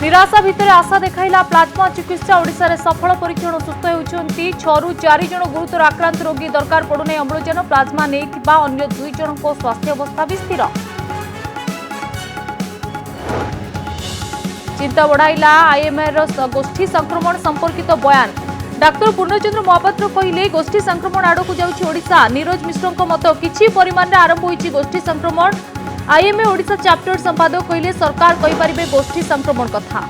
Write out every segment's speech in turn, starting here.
निराशा भितर आशा देखाइला प्लाज्मा चिकित्सा ओडिशा रे सफल परीक्षण सुस्थ होउछंती 6 रु 4 जन गुरुतर आक्रांत रोगी दरकार पड़ुने अम्लजान प्लाज्मा नेइथिबा अन्य 2 जन को स्वास्थ्य अवस्था भी स्थिर। चिंता बढ़ाइला आईएमआर गोष्ठी संक्रमण संपर्कित बयान। डाक्तर पूर्णचंद्र महापात्र कहले गोष्ठी संक्रमण आड़क जाउछि ओडिशा। नीरज मिश्र मत किछि परिमाण रे आरंभ होइछि गोष्ठी संक्रमण। आईएमए ओडिशा चैप्टर संपादक कहले सरकार कहि परिबे गोष्ठी संक्रमण कथा।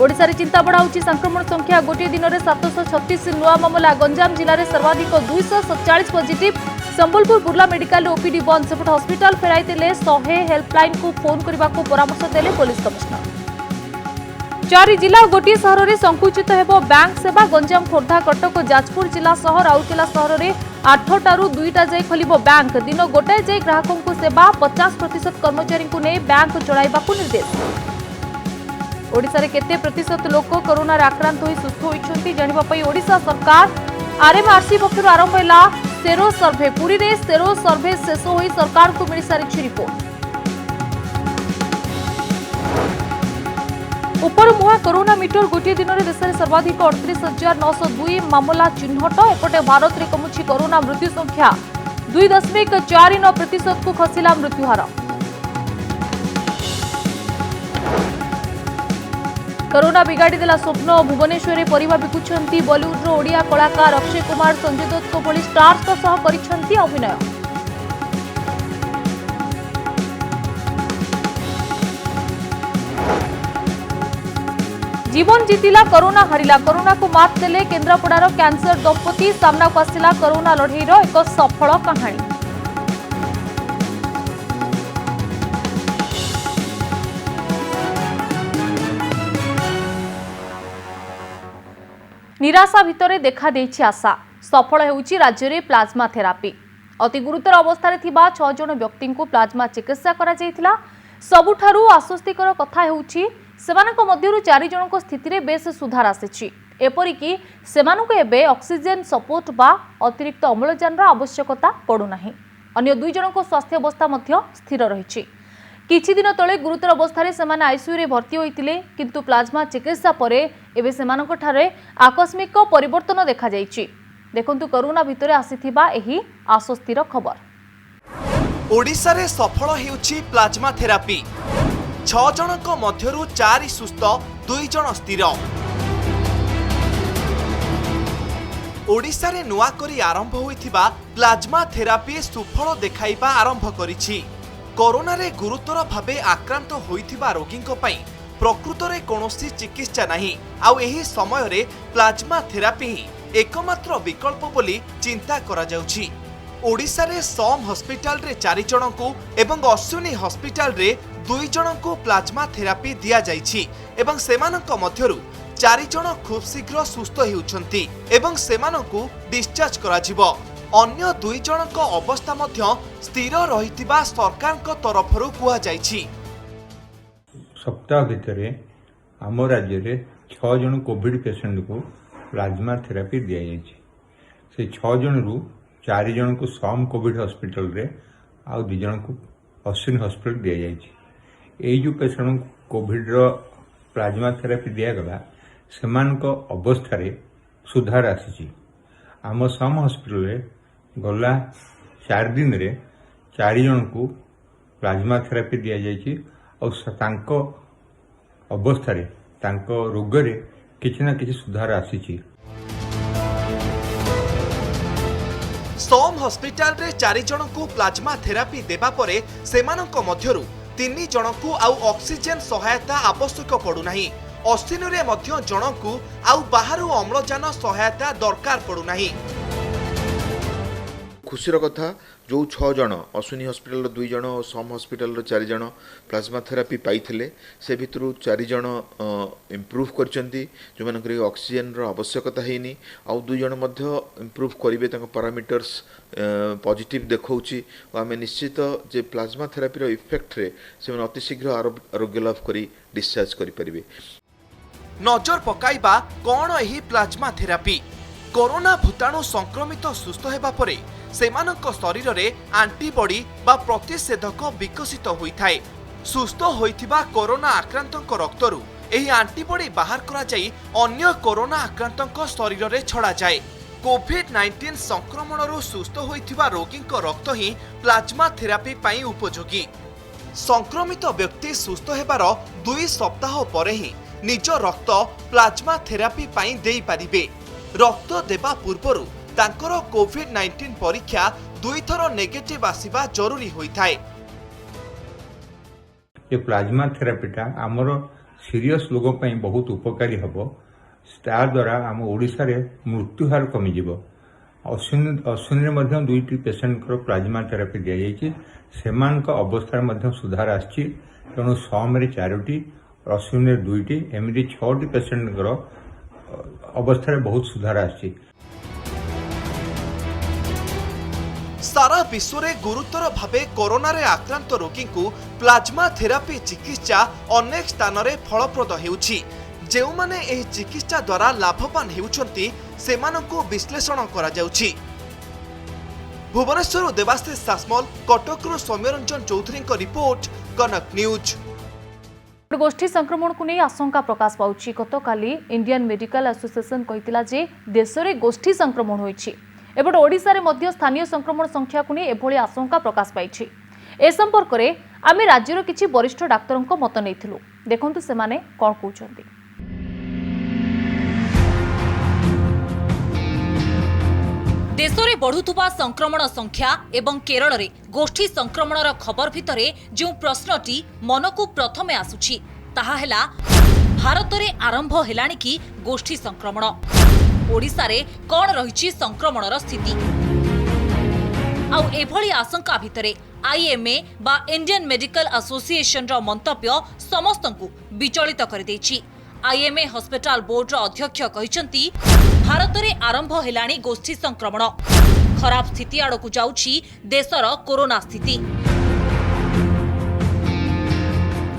ओडिशा रे चिंता बढ़ाउछि संक्रमण संख्या गोटे दिन में 736 नुआ मामला। गंजाम जिले में सर्वाधिक 247 positive. Sambalpur Burla medical OPD बंद सेपट हॉस्पिटल फेराइले 100 हेल्पलाइन को फोन करने को परामर्श देले पुलिस कमिश्नर। 4 जिला और गोटे सहर में संकुचित हेबो बैंक सेवा। गंजाम खोर्धा कटक जाजपुर जिला सह राउरकेला सहर में 8टारू 2टा जाए खोलिबो बैंक। दिन गोटाए जाए ग्राहकों को सेवा 50% कर्मचारी को नहीं बैंक चलाइबा को निर्देश। ओडिशा रे केते प्रतिशत लोक कोरोना आक्रांत होई सुस्थ होइछंती जानिबा पई ओडिशा सरकार आरएमआरसी पक्षरु आरंभ होला सेरो सर्वे। पुरी रे सेरो सर्वे शेष होई सरकार को मिली सारी रिपोर्ट। उपर मुहा कोरोना मीटर गोटे दिन में देश में सर्वाधिक 38,902 मामला चिन्हट। एपटे भारत में कमुछि कोरोना मृत्यु संख्या 2.49% को खसिला मृत्युहार। कोरोना बिगाड़ी देला स्वप्न। भुवनेश्वर में परिवा बिकुछंती बॉलीवुड ओडिया कलाकार अक्षय कुमार संजय दत्त भली स्टार्स सह करिछंती अभिनय। जीवन जीतिला कोरोना हरिला। कोरोना को मात देले केन्द्रापड़ार कैंसर दंपति। सामना को आसिला कोरोना लड़ईर एक सफल कहानी। निराशा भितर देखा देछि आशा। सफल हेउछि राज्य रे प्लाज्मा थेरापी। अति गुरुतर अवस्था थिबा 6 जन व्यक्ति को प्लाज्मा चिकित्सा करा जायतिला। सबुठारु आश्वस्तिकर कथा हेउछि सेमानक मध्यरु 4 जनक स्थिति रे बेस सुधार आसिछि। एपरिकी सेमानक एबे ऑक्सीजन सपोर्ट बा अतिरिक्त अम्लजान आवश्यकता पड़ु नाही। अन्य 2 जनक स्वास्थ्य अवस्था मध्य स्थिर रहिछि। किछि दिन तले गुरुतर अवस्था रे सेमाने आईसीयू रे भर्ती होइतिले किंतु प्लाज्मा चिकित्सा परे एबे सेमानक ठारे आकस्मिक परिवर्तन देखा जायछि। देखंतु कोरोना भितरे आसीथिबा एही आश्वस्तिर खबर। ओडिशा रे सफल हेउछि प्लाज्मा थेरापी। 6 जनक मध्यरु 4 सुस्थ 2 जन स्थिर। ओडिशा रे नुआ करी आरंभ होइथिबा प्लाज्मा थेरापी सुफल देखाइबा आरंभ करिछि। कोरोना रे गुरुतर भाबे आक्रांत होइथिबा रोगींको पई प्रकृत रे कोनोसी चिकित्सा नाही। आउ एही समय रे प्लाज्मा थेरापी ही एकमात्र विकल्प बोली चिंता करा जाउछि। ओडिशा रे सम हॉस्पिटल रे 4 जन को एवं अश्विनी हॉस्पिटल रे 2 जन को प्लाज्मा थेरापी दिया जाइछि एवं सेमानक मध्यरु 4 जन खूब शीघ्र सुस्थ हेउछंती एवं सेमानकु डिस्चार्ज करा जिवो। अन्य 2 जनक अवस्था मध्य स्थिर रहितिबा सरकारक तरफरु कुआ जाइछि। सप्ताह भितर आम राज्य रे 6 जन कोविड पेशेंट को प्लाज्मा थेरापी दिया जाइछि। से 6 जन रु 4 जन को सम कोविड हॉस्पिटल रे आ 2 जन को अश्विनी हॉस्पिटल दिया जाइछि। एई जो पेशेंट कोविड रो प्लाज्मा थेरापी दिया गला सेमानक अवस्था रे सुधार आसीछि। आम सम हॉस्पिटल रे गला 4 दिन रे 4 जन को प्लाज्मा थेरापी दिया जाइछि और तांको अवस्था रे तांको रोग रे किछि ना किछि सुधार आसीछि। सम हॉस्पिटल रे 4 जन को प्लाज्मा थेरापी देबा परे सेमानक मध्यरु 3 जन को आउ ऑक्सीजन सहायता आवश्यक पड़ु नाही। अश्विनी रे मध्य जन को आउ बाहरु अम्लजान सहायता दरकार पड़ु नाही। खुशीर कथा जो 6 जन अश्विनी हॉस्पिटल 2 जन और सम हॉस्पिटल 4 जन प्लाज्मा थेरापी पाइथिले से भितरु 4 जन इम्प्रूव करचंती जो मानक ऑक्सीजन रो आवश्यकता हेनी आ 2 जन मध्य इम्प्रूव करिवे तांको पैरामीटर्स पॉजिटिव देखौची और आमे निश्चित जे प्लाज्मा थेरापी रो इफेक्ट रे से अति शीघ्र आरोग्य लाभ करी डिस्चार्ज करि परिबे। नजर पकाइबा कोन एही प्लाज्मा थेरापी। कोरोना भूताणु संक्रमित सुस्थ हेबा परे सेमानक शरीर रे एंटीबॉडी बा प्रतिषेधक विकसित होइथाय। सुस्थ होइथिबा कोरोना आक्रांतक रक्तरु ଏହି आंटीबॉडी बाहर करा जाई अन्य कोरोना आक्रांतों शरीर में छड़ा जाए। कोविड-19 संक्रमणरू सुस्थ होइथिबा रोगींक रक्त ही प्लाज्मा थेरापी पाई उपयोगी। संक्रमित व्यक्ति सुस्थ हेबार 2 सप्ताह परे ही निज रक्त प्लाज्मा थेरापी पाई देई पारिबे। रक्त देबा पूर्वरु तांकर कोविड-19 परीक्षा 2 थर नेगेटिव आसीबा जरूरी होइथाय। ये प्लाज्मा थेरापीटा आमर सीरियस लोगों पर बहुत उपकारी हम तार द्वारा आम ओडिशा रे मृत्यु हार कमिज। अश्विनी 2टी पेसेंट प्लाज्मा थेरापी दि जाइए से अवस्था सुधार आछि। तेणु सम 4टी अश्विनी 2टी एमती 6टी पेसेंट अवस्था बहुत सुधार आछि। सारा विश्व में गुरुतर भावे कोरोना रे आक्रांत रोगी को प्लाज्मा थेरापी चिकित्सा अनेक स्थान में फलप्रद हेउछि। जेउमाने एही चिकित्सा द्वारा लाभवान हेउछंती सेमानंकु विश्लेषण करा जाउछि। भुवनेश्वर देवाशीष सासमल, कटकरू सौम्यरंजन चौधरी को रिपोर्ट, कनक न्यूज। गोष्ठी संक्रमण को नहीं आशंका प्रकाश पाउछि। गतकाली इंडियन मेडिकल एसोसिएशन कहितिला जे देश में गोष्ठी संक्रमण होइछि। एपटे ओडिशा रे मध्य स्थानीय संक्रमण संख्या को नहीं एभली आशंका प्रकाश पाइछि। ए संपर्क में आमे राज्यर किछि वरिष्ठ डाक्तरंक मत नैथिलु। देखंतु सेमाने कोन कहउछन्ति। देश में बढ़ुवा संक्रमण संख्या एवं केरल में गोष्ठी संक्रमणर खबर भितरे जो प्रश्नटी मन को प्रथमे आसुछि ताहा हेला भारत में आरंभ हेलानी कि गोष्ठी संक्रमण। ओडिशा रे कौन रही संक्रमणर स्थिति आउ एभली आशंका भितरे आईएमए बा इंडियन मेडिकल एसोसिएशन रो मंतव्य समस्तंकु विचलित कर देछि। आईएमए हॉस्पिटल बोर्ड रो अध्यक्ष कहिसंती भारत में आरंभ हेलानी गोष्ठी संक्रमण। खराब स्थिति आड़कु जाउछि देशर कोरोना स्थिति।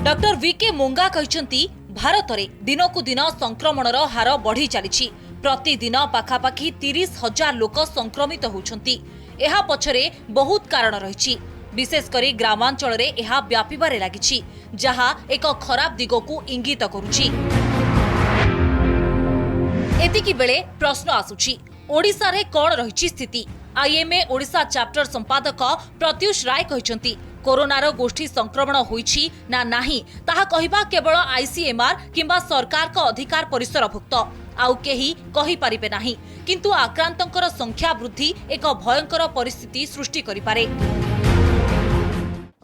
डॉक्टर वीके मुंगा कहिसंती भारत में दिनकु दिन संक्रमणर हार बढ़ी चली। प्रतिदिन पाखापाखि 30,000 लोक संक्रमित होउछंती। एहा पछरे बहुत कारण रहिछि। विशेषकर ग्रामांचल रे एहा व्यापीबारे लागिछि जहा एक खराब दिगकु इंगित करूछि। एतिकी बेले प्रश्न आसुछि ओडिशा रे कोन रहिछि स्थिति। आईएमए ओडिशा चैप्टर संपादक प्रत्युष राय कहिसंती कोरोनार गोष्ठी संक्रमण होइछि ना नाही ताहा कहिबा केवल आईसीएमआर किंबा सरकार का अधिकार परिसरभुक्त आउ केही कहि पारिबे नाही। किंतु आक्रांतंकर संख्या वृद्धि एक भयंकर परिस्थिति सृष्टि करि पारे।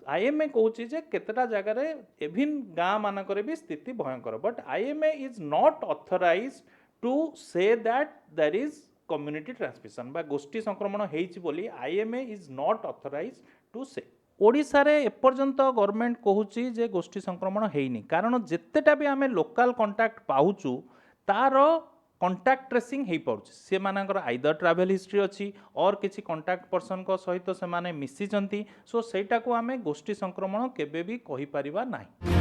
आईएमए कहूँ जे केतटा जगह रे एभिन गाँ मानकरे भी स्थिति भयंकर but IMA is not authorized to say that there is community transmission बा गोष्ठी संक्रमण हेइछि बोली IMA is not authorized to say. Odisha रे एपर्यंत गवर्नमेंट कहूची जे गोष्ठी संक्रमण हेइनी कारण जेतेटा भी आमे लोकल कांटेक्ट पाउचु तार कांटेक्ट ट्रेसिंग हेइ पाउची। से मानकर आइदर ट्रैवल हिस्ट्री अछि और किछि कांटेक्ट पर्सन को सहित से माने मिसी चंती सो सेटा को आमे गोष्ठी संक्रमण केबे भी कहि परिबा नाही।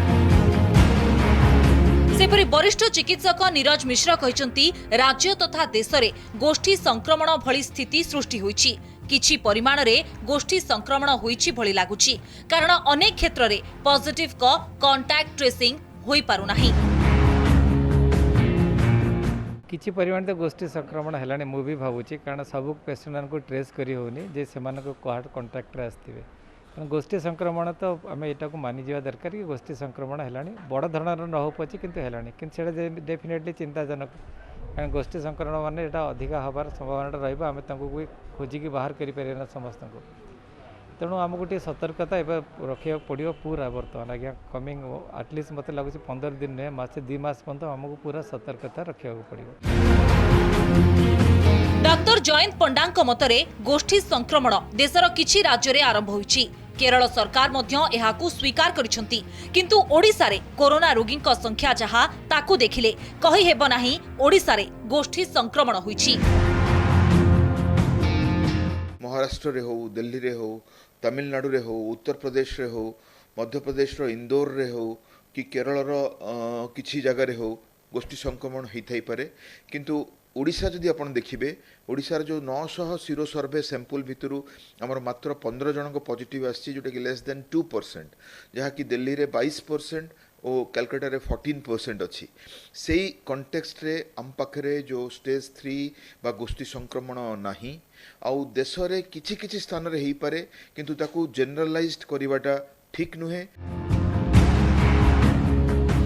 सेपरि वरिष्ठ चिकित्सक नीरज मिश्र कहिसंती राज्य तथा देश में गोष्ठी संक्रमण भली स्थिति सृष्टि होइछि। किछि परिमाण रे गोष्ठी संक्रमण होइछि भली लागुछि कारण अनेक क्षेत्र रे पॉजिटिव को कांटेक्ट ट्रेसिंग होई पारु नाही। किछि परिमाण तो गोष्ठी संक्रमण हेलाने मु भी भावुछि कारण सब पेशेंट को ट्रेस करी होनी जे सेमान को कोहार्ट कांटेक्ट रे आस्तिबे। गोष्ठी संक्रमण तो आम यहाँ को मानि जा दरकार कि गोष्ठी संक्रमण है बड़ धरण न हो पचे किंतु है कि डेफिनेटली चिंताजनक कारण गोष्ठी संक्रमण माने एटा अधिक हबार संभावना रहिबा आमे तांको खोजिकी बाहर करि परिना समस्त को। तेणु आमको गोटे सतर्कता एवं रखा पड़ो पूरा बर्तमान आज्ञा कमिंग एटलिस्ट मत लगुच 15 दिन नुहे मासे 2 मास पर्यंत आमको पूरा सतर्कता रखा पड़ो। डॉक्टर जयंत पंडांक मतरे गोष्ठी संक्रमण देशर किछि राज्य रे आरंभ होइछि। केरल सरकार मध्य एहाकु स्वीकार करिसंती किंतु ओडिसा रे कोरोना रोगींक संख्या जहा ताकु देखिले कहि हेबो नाही ओडिसा रे गोष्ठी संक्रमण होइछि। महाराष्ट्र रे हो, दिल्ली रे हो, तमिलनाडु रे हो, उत्तर प्रदेश रे हो, मध्य प्रदेश रो इंदौर रे हो कि केरल रो किछि जगह रे हो गोष्ठी संक्रमण होई थाई पारे किंतु ओडिशा जदि आपण देखिबे ओडिशार जो 900 सीरो सर्वे सैंपल भितरु हमर मात्र 15 जन को पॉजिटिव आछि जोटा कि लेस देन 2% जहा कि दिल्ली रे 22% ओ कलकत्ता रे 14% अच्छी से कंटेक्स्ट रे आम पाखे जो स्टेज 3 बा गोष्ठी संक्रमण नहीं आउ देश रे किछि स्थान रे हेई पारे किंतु ताकू जनरलाइज्ड करिवाटा ठीक नुहे।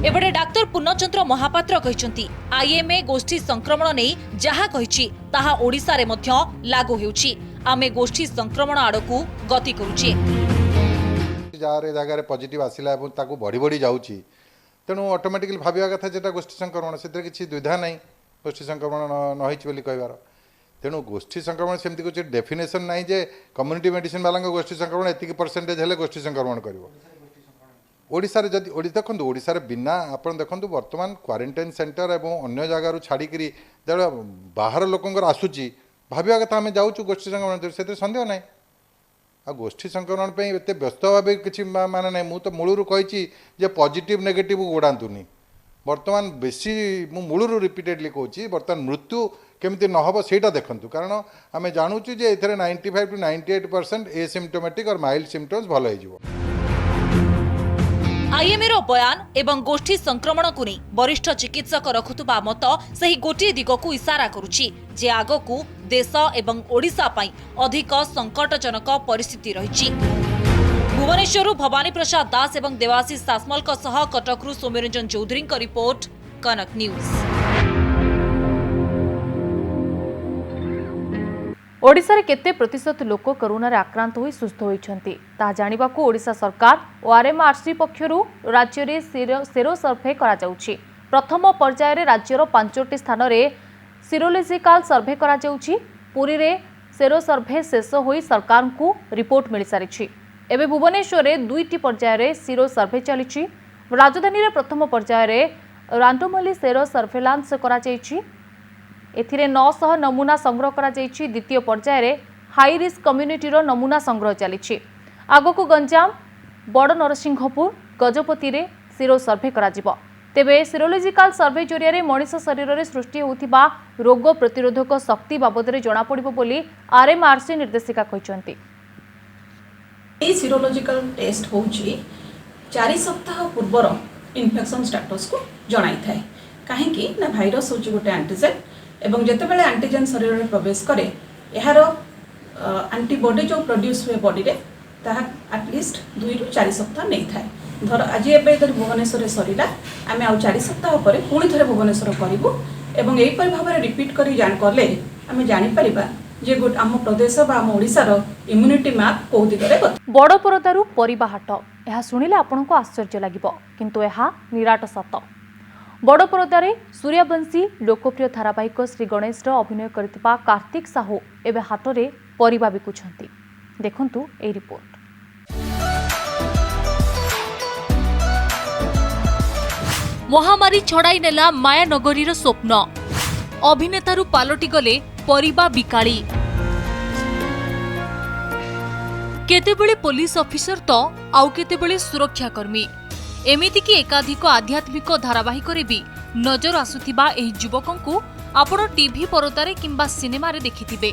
एबडे डाक्टर पूर्णचंद्र महापात्र कहिसंती आईएमए गोष्ठी संक्रमण नै जहा कहिछि ताहा ओडिसा रे मध्य लागू हेउछि। आमे गोष्ठी संक्रमण आडकू गति करूछि। जार जगह पॉजिटिव आसिला एवं ताकू बढ़ी बढ़ी जाउछि तेणु ऑटोमेटिकली भाबिया कथा जेटा गोष्ठी संक्रमण से किसी द्विधा नहीं गोष्ठी संक्रमण न होइछि बोली कहबार तेणु गोष्ठी संक्रमण सेमती कुछ डेफिनेशन नहीं जे कम्युनिटी मेडिसिन वाला गोष्ठी संक्रमण एतिक परसेंटेज हेले गोष्ठी संक्रमण करिवो। ओडिसा रे जदि देखंतु ओडिसा रे बिना आपण देखंतु वर्तमान क्वारंटाइन सेंटर एवं अन्य जगार छाड़ी करी जब बाहर लोकंकर आसुची भाबिया कथा आमे जाउछु गोष्ठी संक्रमण से संदेह नहीं आ गोष्ठी संक्रमण पे एत व्यस्त भाव किसी मान ना मुझे तो मूलू कही पॉजिटिव नेगेटिव गोड़ातुनि बर्तमान बेसी मु मूलू रिपीटेडली कहूँ बर्तमान मृत्यु केमती न हम से देखूँ कारण आम जानूँ जे ए 95 to 98% एसिम्टोमेटिक और माइल्ड सिम्पटम्स भल हो। आईएमए रो बयान एवं गोष्ठी संक्रमण को नहीं वरिष्ठ चिकित्सक रखुतबा मत सही गोटे दिगकू इशारा करुछि जे आगकू देश एवं ओडिशा पई अधिक संकटजनक परिस्थिति रहिछि। भुवनेश्वर भवानी प्रसाद दास एवं देवाशीष सासमल सह कटकरू सौम्यरंजन चौधरी का रिपोर्ट कनक न्यूज। ओडिशा रे केते प्रतिशत लोक कोरोना रे आक्रांत होई सुस्थ होइछंती ता जानिबाकू ओडिशा सरकार ओ आरएमआरसी पक्षरु राज्य रे सेरो सर्वे करा जाउछि। प्रथम पर्याय रे राज्यर 5टी स्थान रे सीरोलॉजिकल सर्वे करा जाउछि। पुरी रे सेरो सर्वे शेष होई सरकार को रिपोर्ट मिल सारिछि। एबे भुवनेश्वर रे 2टी पर्याय रे सीरो सर्वे चलिछि। राजधानी रे प्रथम पर्याय रे रांडोमली सेरो सर्वेलांस करा जाइछि। एथिरे 900 नमूना संग्रह करा जाइछि। द्वितीय पर्याय रे हाई रिस्क कम्युनिटी रो नमूना संग्रह चलिछि। आगको गंजाम बड़ नरसिंहपुर गजपति रे सीरो सर्वे करा जिवो। तेबे सीरोलॉजिकल सर्वे जरिया रे मनुष्य शरीर रे सृष्टि होतिबा रोग प्रतिरोधक शक्ति बाबद रे जणा पड़िबो बोली आरएमआरसी निर्देशिका कहिसंती। ए सीरोलॉजिकल टेस्ट होउछि 4 सप्ताह पूर्वर इन्फेक्शन स्टेटस को जणाई थाए काहेकि ना भाइरस होउछि गोटे एंटीजन एवं जेते बेले एंटीजन शरीर में प्रवेश करे यार एंटीबॉडी जो प्रोड्यूस हुए बॉडी रे ताहा एटलिस्ट 2 ରୁ 4 सप्ताह नहीं थाए। धर आज एबे भुवनेश्वर सरीला आम आउ 4 सप्ताह पर पुणी थे भुवनेश्वर करूँ और यहीपर भाव में रिपीट कर जान कले आम जापर जे गोटे आम प्रदेश बा आम ओडिशार इम्यूनिटी मैप कौ दिगरे बड़ परदारू परिबा हाट यह शुणिले आपको आश्चर्य लगिब किंतु यह निराट सत। बड़ परदारे सूर्यवंशी लोकप्रिय धारावाहिक श्री गणेश अभिनय करथिबा कार्तिक साहू एबे हाटरे परिबा बिकुछंती। देखंतु ए रिपोर्ट। महामारी छड़ाई नेला मायानगरीर स्वप्न अभिनेतारू पालटी गले परिबा बिकाली। केतेबेले पुलिस ऑफिसर तो आउ केतेबेले सुरक्षाकर्मी एमिति कि एकाधिक आध्यात्मिक धारावाहिक भी नजर आसुथिबा एही युवकंकु आपण टीवी परदारे किंबा सिनेमा रे देखिथिबे।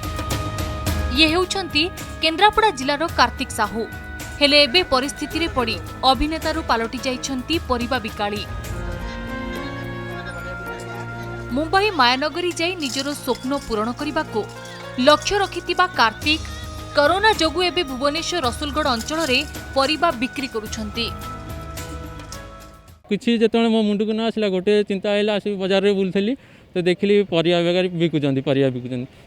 ये हेउछंती केन्द्रापड़ा जिलार कार्तिक साहू हेले एबे परिस्थिति रे पड़ी अभिनेतारू पालटी जाइछंती परिबा बिकाली। मुंबई मायानगरी जाई निजर स्वप्न पूरण करने लक्ष्य रखिथिबा कार्तिक कोरोना जोगु एबे भुवनेश्वर रसुलगढ़ अंचल रे परिबा बिक्री करुछंती। किसी जो मो मुंड को न आसला गोटे चिंता है आस बजार में बुलूली तो देखिली परिया बेगारी बिकुचंती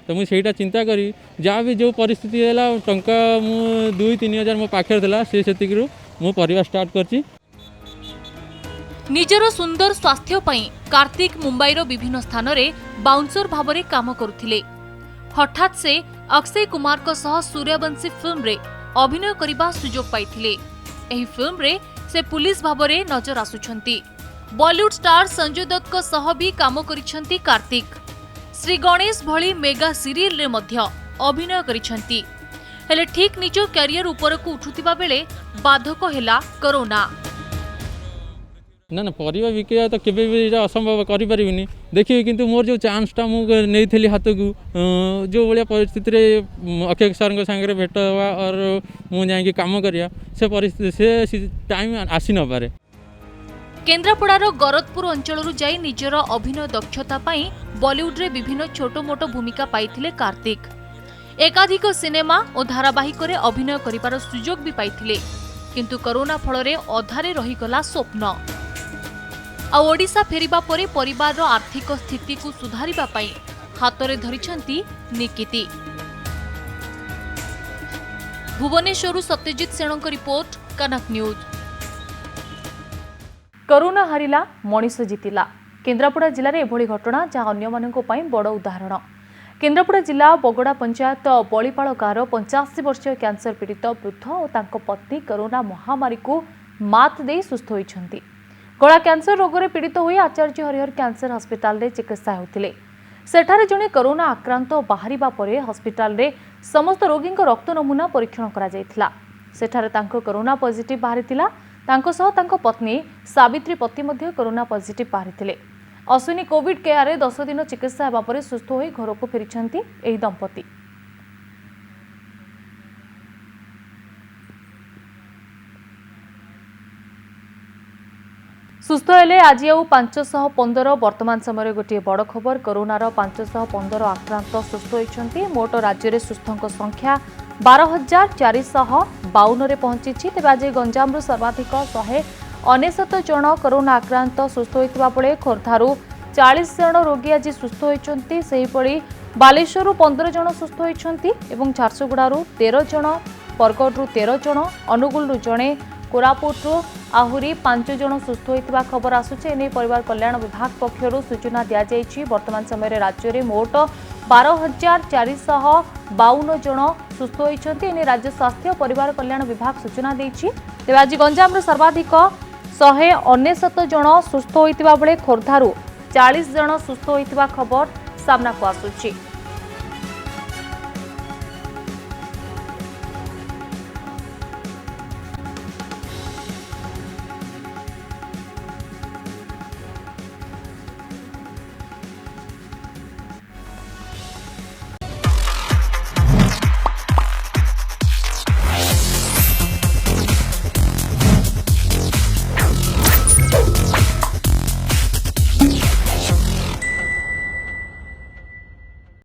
तो मुझे चिंता करी जहाँ भी जो परिस्थिति है टंका मु 2-3 हजार मो पाखे था से मु परिया स्टार्ट करची। निजर सुंदर स्वास्थ्य पई कार्तिक मुंबईर विभिन्न स्थान रे बाउंसर भाव में काम करुथिले। हठात से अक्षय कुमार को सह सूर्यवंशी फिल्म रे अभिनय करबा सुजोग पाइथिले। एही फिल्म रे से पुलिस भाव में नजर आसुछंती। बॉलीवुड स्टार संजय दत्त को सह भी काम करिछंती कार्तिक। श्री गणेश भली मेगा सीरियल रे मध्य अभिनय करिछंती। हेले ठीक निज कैरियर ऊपर को उठुतिबा बेले बाधक हेला कोरोना। ना परिवा बिके तो केबे भी असंभव करि परिबिनी देखिए किंतु मोर जो चांसटा मु नहीं हाथ को जो भाया परिस्थिति रे अक्षय सर संगे भेट हवा और मुझे कम करिया से परिस्थिति से टाइम आसी न पारे। केन्द्रापड़ार गरदपुर अंचल जाई निजर अभिनय दक्षता पाई बॉलीवुड रे विभिन्न छोट मोट भूमिका पाइथिले कार्तिक। एकाधिक सिनेमा और धारावाहिक रे अभिनय करिबार सुजोग भी पाइथिले, किंतु कोरोना फल रे अधारे रहीगला स्वप्न। आ ओडिशा फेरिबा परे परिवार रो आर्थिक स्थिति को सुधारिबा पाई हातरे धरिछंती निकिति। भुवनेश्वर सत्यजित सेणଙ୍କ रिपोर्ट, कनक न्यूज। कोरोना हारिला मनीष जीतिला। केन्द्रापड़ा जिले में एभली घटना जहाँ अन्य मानक पई बड़ उदाहरण। केन्द्रापड़ा जिला बगड़ा पंचायत बलिपाल गाँव 85 वर्षीय कैंसर पीड़ित वृद्ध और तांको पत्नी कोरोना महामारी को मात दे सुस्थ होइछंती। गला कैंसर रोग रे पीड़ित होई आचार्य हरिहर कैंसर हस्पिटाल रे चिकित्सा होतिले। सेठारे जणे कोरोना आक्रांत बाहरिबा परे हस्पिटाल रे समस्त रोगी रक्त नमूना परीक्षण करा जायथिला। सेठारे तांको कोरोना पॉजिटिव बाहरितिला। तांको सह तांको पत्नी सावित्री पति मध्ये कोरोना पॉजिटिव बाहरितिले। अश्विनी कोविड केयर रे 10 दिन चिकित्सा हेबा परे सुस्थ होई घर को फेरिछंती एही दंपति। सुस्थ हेले आज आउ 515। वर्तमान समय गोटे बड़ खबर, कोरोनार 515 आक्रांत सुस्थ होइछंती। मोट राज्य रे सुस्थଙ୍କ संख्या 12,452 रे पहुंची। तेज आज गंजाम सर्वाधिक 199 जन कोरोना आक्रांत सुस्थ होइतिबा बेले खोर्धारू 40 जन रोगी आज सुस्थ होइछंती। सेहिपरि बालेश्वरରୁ 15 जन सुस्थ होइछंती एवं झारसुगुड़ारू 13 जन, बरगढ़रू 13 जन, अनुगुलरू जणे, कोरापुटरू आहुरी 5 जन सुस्थ होइतिबा खबर आसुचे। एने परिवार कल्याण विभाग पक्षरु सूचना दिया जायछि। वर्तमान समय राज्य रे मोट 12,452 जन सुस्थ होइछंती। एने राज्य स्वास्थ्य परिवार कल्याण विभाग सूचना देछि। तेबे आज गंजामरू सर्वाधिक 199 जन सुस्थ होइतिबा बेले खोर्धारू 40 जन सुस्थ होइतिबा खबर सामना को आसुछि।